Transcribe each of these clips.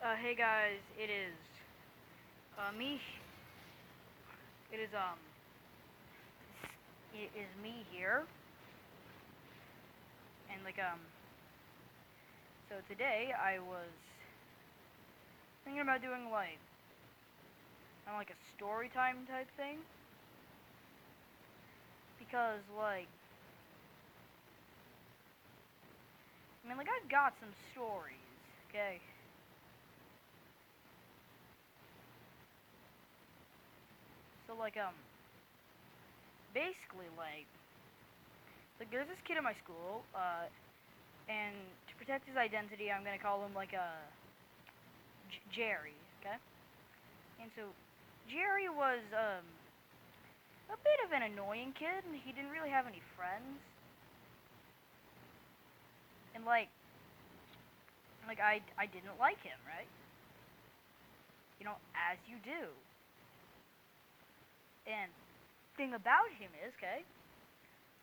Hey guys, me. It is it is me here, and so today I was thinking about doing like a story time type thing because I've got some stories, okay. So basically there's this kid in my school, and to protect his identity, I'm gonna call him Jerry, okay. And so Jerry was a bit of an annoying kid, and he didn't really have any friends. And I didn't like him, right? You know, as you do. And thing about him is, okay,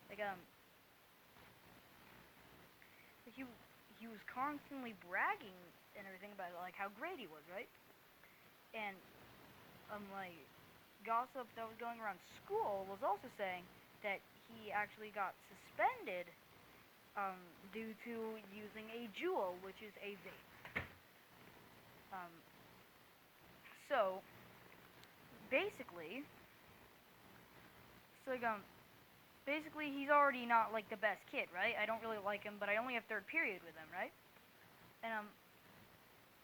like he he was constantly bragging and everything about like how great he was, right? And like gossip that was going around school was also saying that he actually got suspended due to using a jewel, which is a vape. Um, so basically, so basically he's already not like the best kid, right? I don't really like him, but I only have third period with him, right? And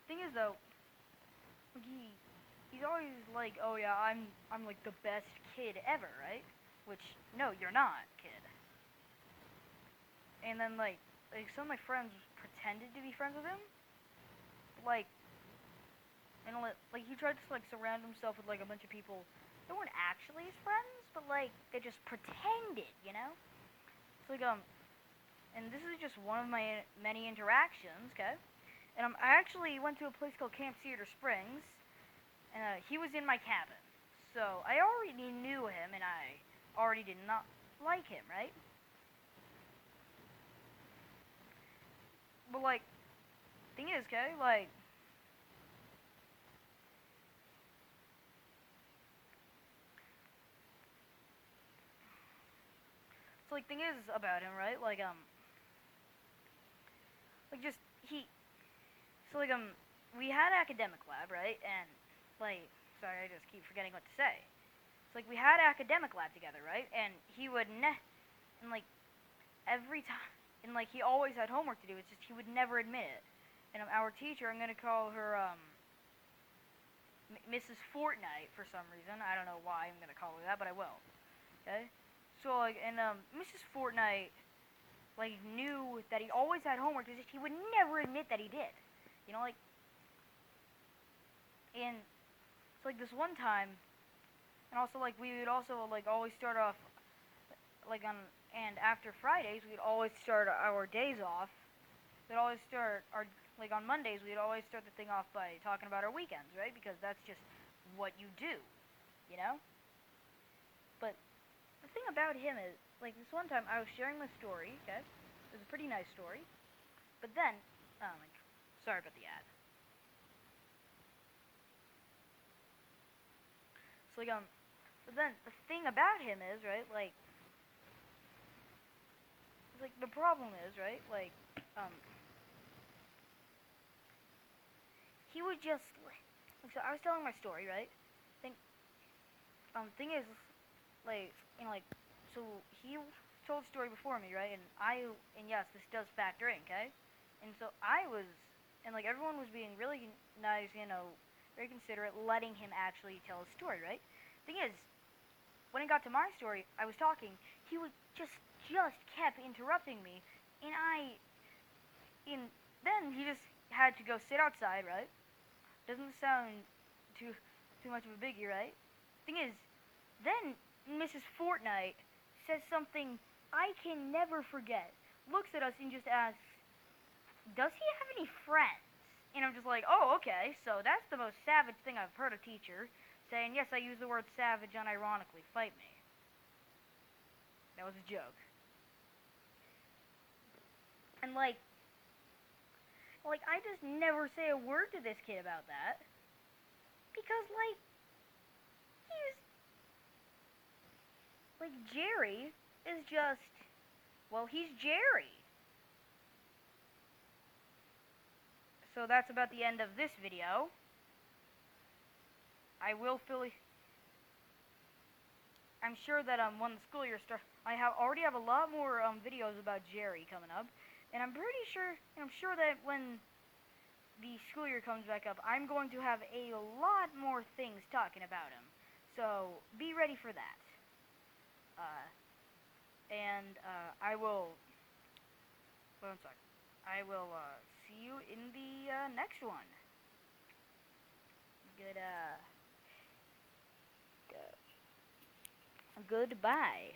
thing is though, he's always like, oh yeah, I'm like the best kid ever, right? Which no, you're not, kid. And then like some of my friends pretended to be friends with him, like and like he tried to like surround himself with like a bunch of people that weren't actually his friends, but like they just pretended, you know? It's and this is just one of my many interactions, okay? And I actually went to a place called Camp Cedar Springs, and he was in my cabin. So I already knew him, and I already did not like him, right? But thing is, okay, thing is about him, right? Like just he, so we had academic lab, right? And like, sorry, I just keep forgetting what to say. It's like we had academic lab together, right? And he would and like every time, and like he always had homework to do. It's just he would never admit it. And our teacher, I'm gonna call her Mrs. Fortnite for some reason. I don't know why I'm gonna call her that, but I will. Okay. So Mrs. Fortnite knew that he always had homework. It's just he would never admit that he did. You know, and it's like this one time, and also we would also always start off on and after Fridays we'd always start our days off. We'd always start our on Mondays we'd always start the thing off by talking about our weekends, right? Because that's just what you do, you know. But the thing about him is this one time I was sharing my story. Okay, it was a pretty nice story. But then, sorry about the ad. So but then the thing about him is right, the problem is right, um, he would just so I was telling my story, right? Thing thing is so he told the story before me, right? And yes, this does factor in, okay? And so I was and everyone was being really nice, you know, very considerate, letting him actually tell his story, right? Thing is, when it got to my story, I was talking. He would just kept interrupting me, and and then he just had to go sit outside, right? Doesn't sound too much of a biggie, right? Thing is, then Mrs. Fortnite says something I can never forget. Looks at us and just asks, "Does he have any friends?" And I'm just like, "Oh, okay. So that's the most savage thing I've heard a teacher saying. Yes, I use the word savage unironically. Fight me." That was a joke. And Like, I just never say a word to this kid about that. Because, like, he's... Like, Jerry is just... Well, he's Jerry. So that's about the end of this video. I will I'm sure that when the school year starts, already have a lot more videos about Jerry coming up, and I'm sure that when the school year comes back up, I'm going to have a lot more things talking about him. So be ready for that. I will. One sec. I will see you in the next one. Goodbye.